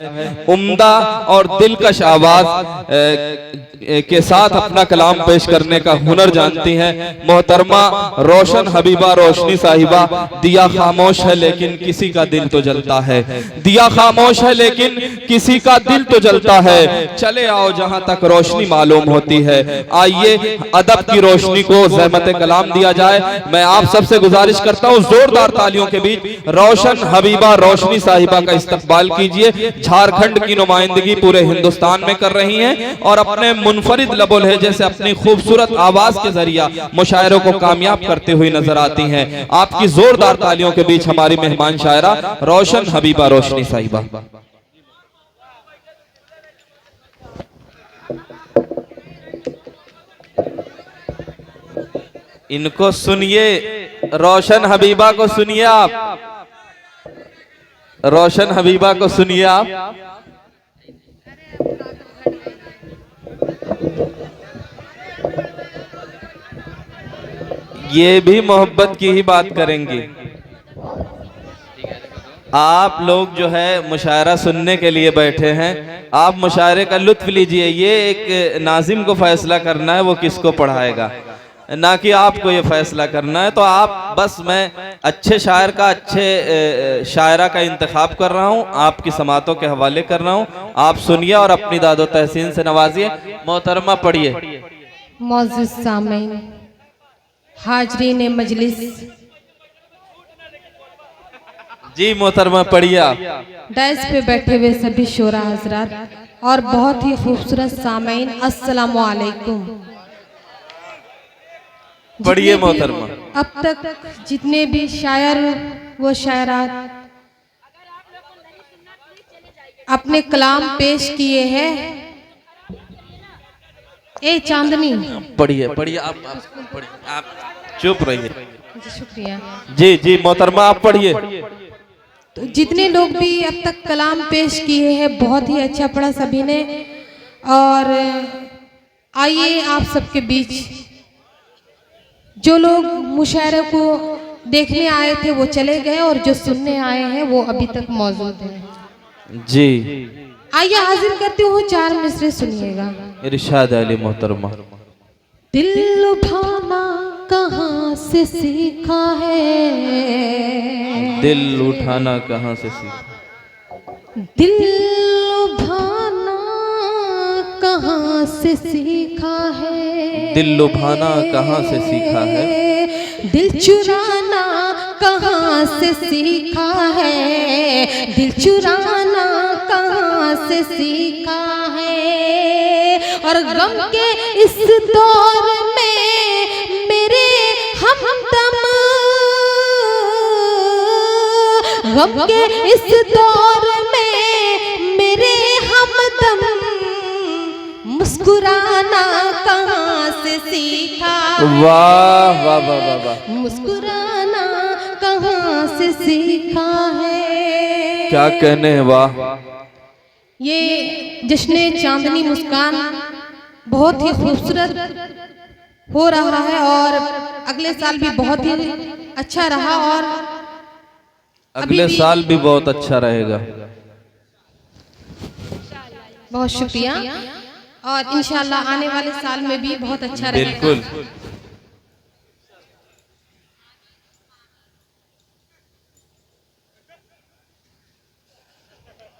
उम्दा और दिलकश आवाज के साथ अपना कलाम पेश करने का हुनर जानती हैं मोहतरमा रोशन हबीबा रोशनी साहिबा। दिया खामोश है लेकिन किसी का दिल तो जलता है, दिया खामोश है लेकिन किसी का दिल तो जलता है। चले आओ जहां तक रोशनी मालूम होती है, आइए अदब की रोशनी को ज़हमत कलाम दिया जाए। मैं आप सबसे गुजारिश करता हूं जोरदार तालियों के बीच रोशन हबीबा रोशनी साहिबा का इस्तकबाल कीजिए। झारखंड की नुमाइंदगी पूरे हिंदुस्तान में कर रही हैं और अपने मुनफरिद लबो लहजे से अपनी खूबसूरत आवाज के जरिया मुशायरों को कामयाब करते हुए नजर आती हैं। आपकी जोरदार तालियों के बीच हमारी मेहमान शायरा रोशन हबीबा रोशनी साहिबा। इनको सुनिए, रोशन हबीबा को सुनिए आप, रोशन हबीबा को सुनिए आप। ये भी मोहब्बत की ही बात करेंगी। आप लोग जो है मुशायरा सुनने के लिए बैठे हैं, आप मुशायरे का लुत्फ लीजिए। ये एक नाजिम को फैसला करना है वो किसको पढ़ाएगा, ना कि आपको ये फैसला करना है। तो आप बस मैं अच्छे शायर का, अच्छे शायरा का इंतखाब कर रहा हूँ, आपकी समातों के हवाले कर रहा हूँ। आप सुनिए और अपनी दादो तहसीन से नवाजिए। मोहतरमा पढ़िए। मौजूद सामीन, हाजरीन मजलिस, जी मोहतरमा पढ़िए। डैश पे बैठे हुए सभी शोरा हजरात और बहुत ही खूबसूरत सामीन, अस्सलामु अलैकुम। पढ़िए मोहतरमा। अब तक जितने भी शायर व शायरात अपने कलाम पेश किए हैं, ए चांदनी पढ़िए पढ़िए, आप पढ़िए, आप चुप रहिए। शुक्रिया। जी जी मोहतरमा आप पढ़िए। तो जितने लोग भी अब तक कलाम पेश किए हैं बहुत ही अच्छा पढ़ा सभी ने। और आइए आप सबके बीच जो लोग मुशायरे को देखने आए थे वो चले गए और जो सुनने आए हैं वो अभी तक मौजूद हैं। जी आइए हाजिर करती हूँ, 4 मिसरे सुनिएगा। इरशाद अली मोहतरमा। दिल लुभाना कहाँ से सीखा है, दिल उठाना कहाँ से सीखा, दिल लुभाना कहाँ से सीखा है, दिल लुभाना कहाँ से सीखा है, दिल चुराना कहाँ से सीखा है, दिल चुराना कहाँ से सीखा है। और गम के इस दौर में मेरे हमदम, गम के इस दौर में मेरे हमदम, मुस्कुराना कहाँ से सीखा। वाह वाह वाह वाह वाह, मुस्कुराना कहाँ से सीखा है। क्या कहने हैं, वाह। ये जश्न चांदनी मुस्कान बहुत ही खूबसूरत हो रहा है और अगले साल भी बहुत ही अच्छा रहा और अगले साल भी बहुत अच्छा रहेगा। बहुत शुक्रिया और इंशाल्लाह आने वाले साल में भी बहुत अच्छा रहेगा। बिल्कुल।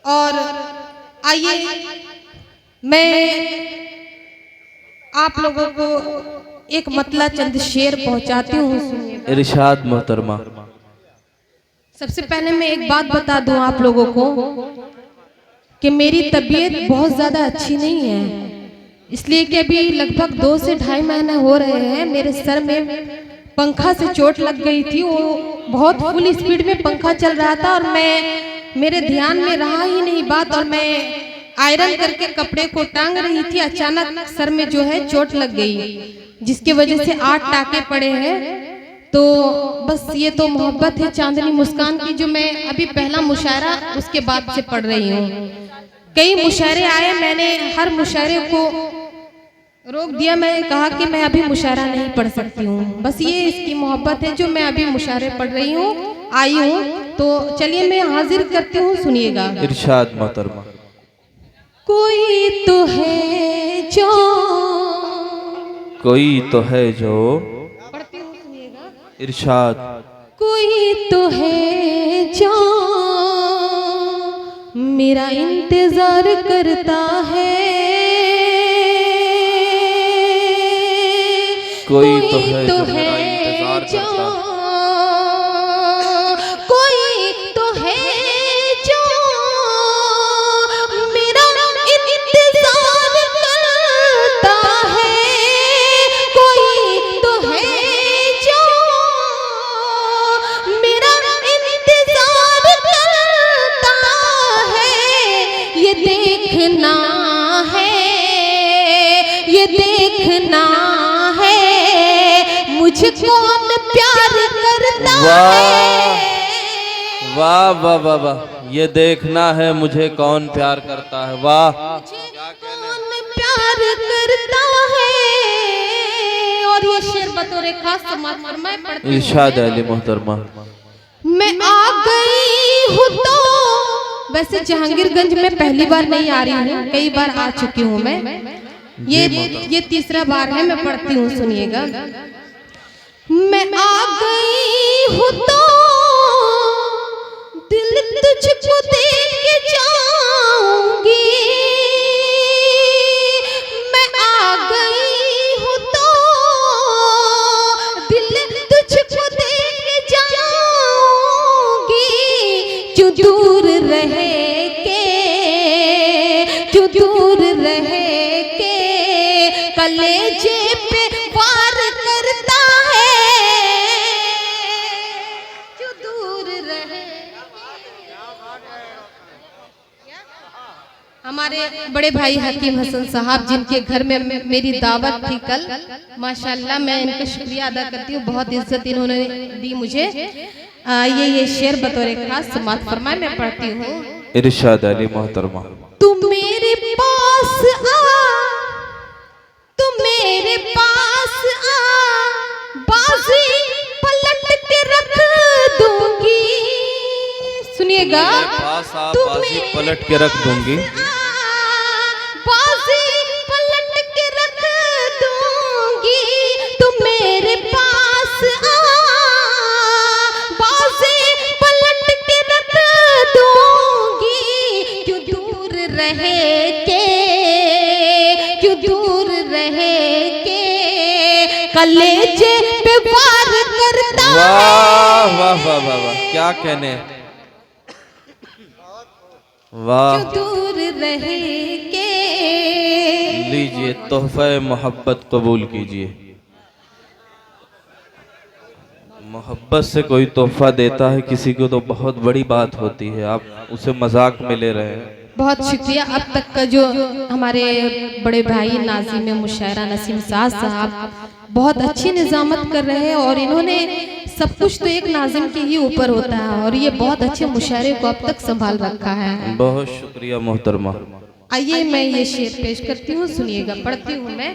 और आइए मैं आप लोगों को एक मतला चंद शेर पहुंचाती हूँ, सुनिए। इरशाद मोहतरमा। सबसे पहले मैं एक बात बता दूं आप लोगों को कि मेरी तबीयत बहुत ज़्यादा अच्छी नहीं है, इसलिए कि अभी लगभग 2 से 2.5 महीने हो रहे हैं मेरे सर में पंखा से चोट लग गई थी। वो बहुत फुल स्पीड में पंखा चल रहा था और मेरे ध्यान में रहा ही नहीं बात, और मैं आयरन करके कपड़े को टांग रही थी। अचानक सर में जो है चोट लग गई जिसकी वजह से 8 टाके पड़े हैं। तो बस ये तो मोहब्बत है चांदनी मुस्कान की, जो मैं अभी पहला मुशायरा उसके बाद से पढ़ रही हूँ। कई मुशायरे आए, मैंने हर मुशायरे को रोक दिया। मैं कहा कि मैं अभी मुशायरा नहीं पढ़ सकती हूँ, बस ये इसकी मोहब्बत है जो मैं अभी मुशायरे पढ़ रही हूँ, आई हूँ। तो चलिए मैं हाजिर करती हूँ, सुनिएगा। इरशाद मोहतरमा। कोई तो है जो, कोई तो है जो, पढ़ती हूँ, सुनिएगा। इरशाद। कोई तो है जो मेरा इंतजार करता है, कोई तो है जो मेरा इंतजार करता है, कोई तो है जो मेरा इंतजार करता है, कोई तो है जो मेरा इंतजार करता है। ये देखना है, ये देखना है मुझे कौन प्यार करता है। वाह वाह वाह वाह, ये देखना है मुझे कौन प्यार करता है। वाह, कौन प्यार करता है। और ये शेर बतौर खास समाज फरमाए पढ़ती हूँ। इरशाद अली मोहतरमा। मैं आ गई हूँ तो, वैसे जहांगीरगंज में पहली बार नहीं आ रही हूँ, कई बार आ चुकी हूँ मैं। ये तीसरा बार है, मैं पढ़ती हूँ, सुनिएगा। मैं आ गई हूँ तो दिल तुझको देख के जाऊंगी, मैं आ गई हूँ तो दिल तुझको देख के जाऊंगी। जो दूर रहे के, जो दूर रहे के कलेजे पे वार करता है, जो दूर रहे। हमारे बड़े भाई हकीम हसन साहब, जिनके घर में मेरी दावत थी कल, माशाल्लाह मैं इनका शुक्रिया अदा करती हूँ, बहुत इज्जत इन्होंने दी मुझे। ये शेर बतौर खास समात फरमाए, मैं पढ़ती हूँ। इरशाद अली मोहतरमा। तू मेरे पास आ, तू मेरे पास आ, बाजी पलट के रख दूंगी। सुनिएगा, तू बाजी पलट के रख दूंगी, बाजी पलट के रख दूंगी। तू मेरे पास आ, बाजी पलट के रख दूंगी। क्यों दूर रहे के, क्यों दूर रहे के कलेजे पे वार करता है। वाह वाह वाह वाह वाह, क्या कहने। वाह, क्यों दूर रहे के। लीजिए तोहफा मोहब्बत कबूल कीजिए। मोहब्बत से कोई तोहफा देता है किसी को तो बहुत बड़ी बात होती है, आप उसे मजाक में ले रहे हैं। बहुत शुक्रिया। अब तक का जो हमारे बड़े भाई नाज़िम मुशायरा नसीम साज साहब बहुत अच्छी निजामत कर रहे हैं, और इन्होंने सब कुछ तो एक नाज़िम के ही ऊपर होता है, और ये बहुत अच्छे मुशायरे को अब तक संभाल रखा है। बहुत शुक्रिया मोहतरमा। आइए मैं ये शेर पेश करती हूँ, सुनिएगा, पढ़ती हूँ मैं।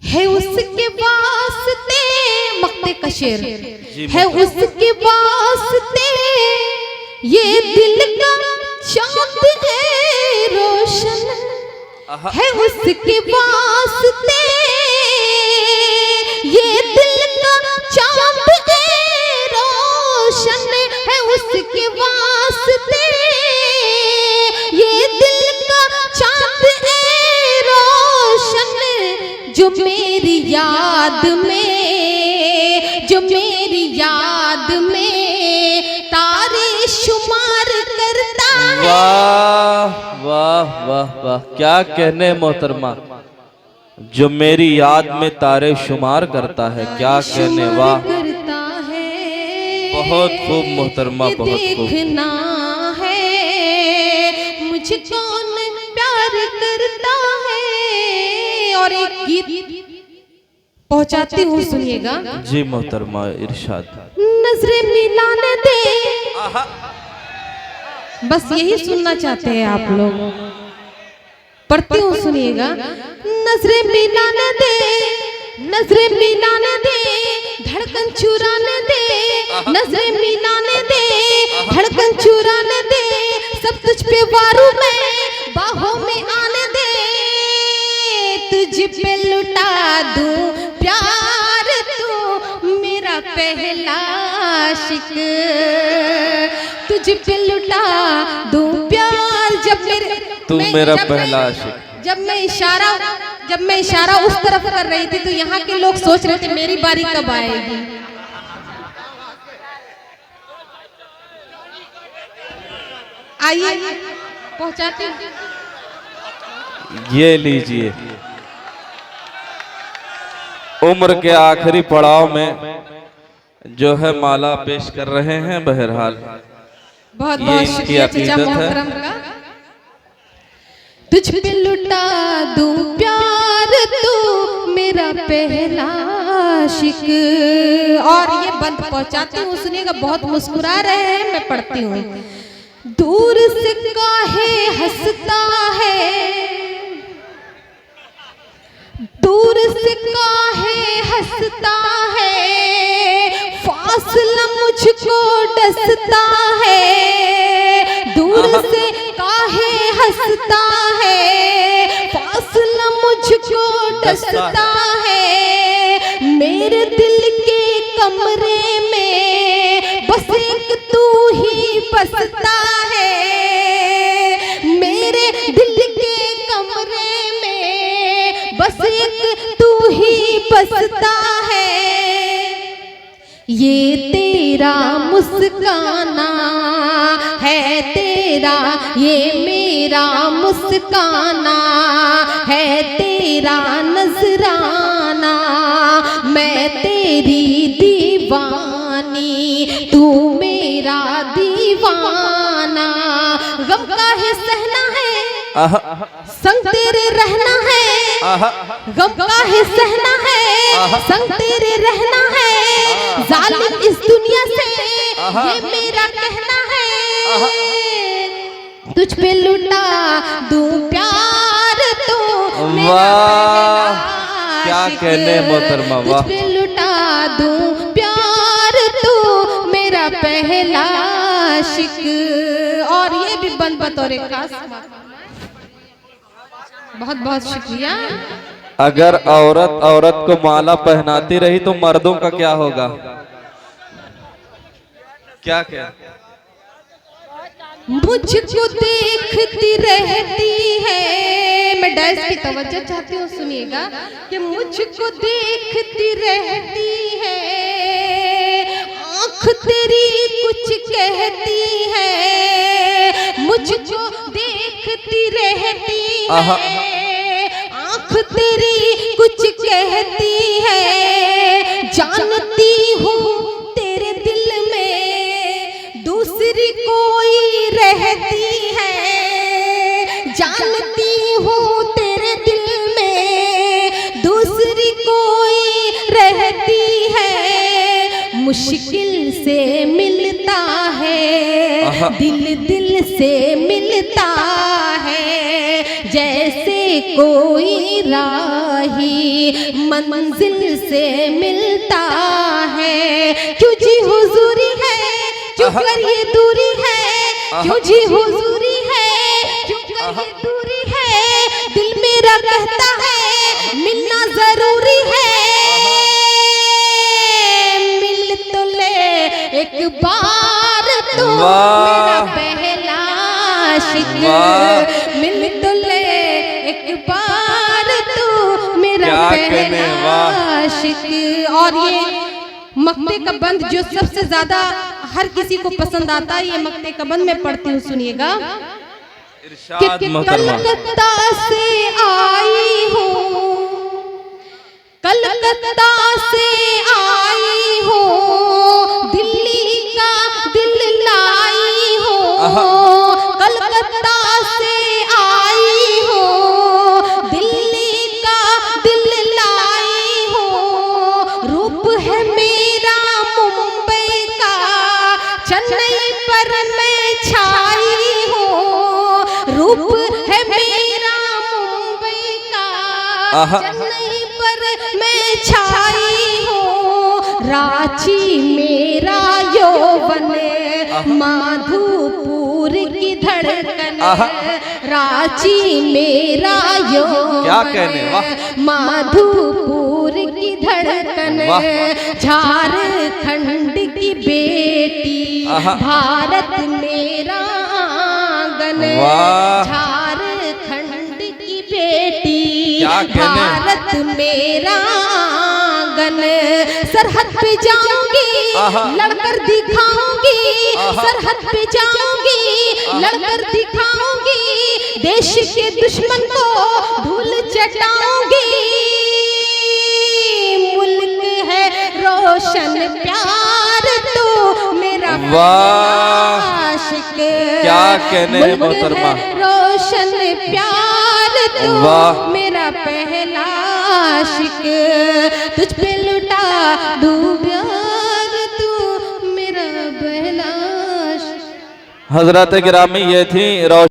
है उसके वास्ते, मक्ते का शेर है, उसके वास्ते ये दिल का चांद है रोशन, है उसके वास्ते ये दिल का चांद है रोशन, है उसके वास्ते ये दिल का चांद है रोशन। जो मेरी याद में, जो मेरी याद में तारे शुमार करता है। वाह वाह वाह वाह, क्या कहने मोहतरमा। जो मेरी याद में तारे शुमार करता है, क्या कहने। वाह, करता है। बहुत खूब मोहतरमा, बहुत खूब। देखना है मुझे कौन प्यार करता है। और एक गीत पहुंचाती हूँ, सुनिएगा। जी मोहतरमा, इरशाद। नजरें मिलाने दे, बस यही सुनना चाहते हैं आप लोग। पढ़ती हूँ, सुनिएगा। नजरें मिलाने दे, नजरें मिलाने दे, धड़कन चुराने दे, नजरें मिलाने पारू मैं बाहों में आने दे, तुझ पे लुटा दूं प्यार, तू मेरा पहला आशिक, तुझ पे लुटा दूं प्यार। जब मेरे तू मेरा पहला आशिक। जब मैं इशारा उस तरफ कर रही थी तो यहाँ के लोग सोच रहे थे मेरी बारी कब आएगी। आइए पहुंचाते हैं। ये लीजिए, उम्र के आखिरी पड़ाव में जो है माला पेश कर रहे हैं। बहरहाल बहुत बहुत शुक्रिया चचा मोहतरम का। तुझ पे लुटा दूं प्यार, तू मेरा पहला आशिक। और ये बंद पहुंचाती हूँ, सुनिएगा, बहुत मुस्कुरा रहे हैं, मैं पढ़ती हूँ। दूर से काहे हंसता है, दूर से काहे हंसता है, फासला मुझको डसता है। दूर से काहे हंसता है, फासला मुझको डसता है। मेरे दिल के कमरे में बस एक तू ही बसता है, मेरे दिल के कमरे में बस एक तू ही बसता है। ये तेरा मुस्काना है तेरा, ये मेरा मुस्काना है तेरा नजराना। मैं तेरी दीवानी, तू मेरा दीवाना। गम काहे सहना है, संग तेरे रहना है। गम काहे सहना है, संग तेरे रहना है। जालिम इस दुनिया से ये मेरा कहना है। तुझ पे लुटा दूं प्यार, तो वाह क्या कहने मोहतरमा, वाह। तुझ पे लुटा दूं प्यार, तो मेरा पहला आशिक। और ये भी बंद बतौर खास, बहुत बहुत शुक्रिया। अगर औरत को माला पहनाती रही तो मर्दों का क्या होगा? क्या क्या? मुझको देखती रहती है, मैं डांस की तवज्जो चाहती हूँ, सुनिएगा, कि मुझको देखती रहती है, आँख तेरी कुछ कहती है। मुझको देखती रहती है, आँख तेरी कुछ कहती है। जानती हूँ तेरे दिल में दूसरी कोई रहती है। जानती हूँ तेरे दिल में दूसरी कोई रहती है। मुश्किल से मिलता है दिल से मिलता है, जैसे कोई राही मंजिल से मिलता है। क्यों जी हुजूरी है, क्यों कर ये दूरी है, क्यों जी हुजूरी है, क्यों कर ये दूरी है। दिल मेरा कहता है मिलना जरूरी है। मिल तो ले एक बार, तो मेरा पहला आशिक। मिल तो ले एक बार, तो मेरा पहला आशिक। और ये मक्ते का बंद जो सबसे ज्यादा हर किसी को पसंद आता है, ये मक्ते का बंद मैं पढ़ती हूँ, सुनिएगा। कलकत्ता से आई हूँ, कलकत्ता से आई हूँ, दिल्ली का दिल लाई हूँ। कलकत्ता से आई हूँ, दिल्ली का दिल लाई हूँ। रूप है मेरा मुंबई का, चेन्नई पर मैं छाई हूँ। रूप है मेरा मुंबई का, चेन्नई पर मैं छाई हूँ। रांची मेरा यौवन माधोपुर की धड़कन, रांची मेरा यौवन, क्या कहने, वाह। माधोपुर की धड़कन, झारखंड की बेटी, भारत मेरा आंगन, झारखंड की बेटी, भारत मेरा आंगन। सरहद पे जाऊंगी लड़कर दिखाऊंगी, सरहद पे जाऊंगी लड़कर दिखाऊंगी, देश के दुश्मन को धूल चटाऊंगी। मुल्क है रोशन प्यार तो मेरा आशिक, क्या कहने हैं मोहतरमा, रोशन प्यार तो मेरा पहला आशिक, तुझ पे लुटा दूं प्यार तू मेरा पहला आशिक। हजरत गिरामी ये थी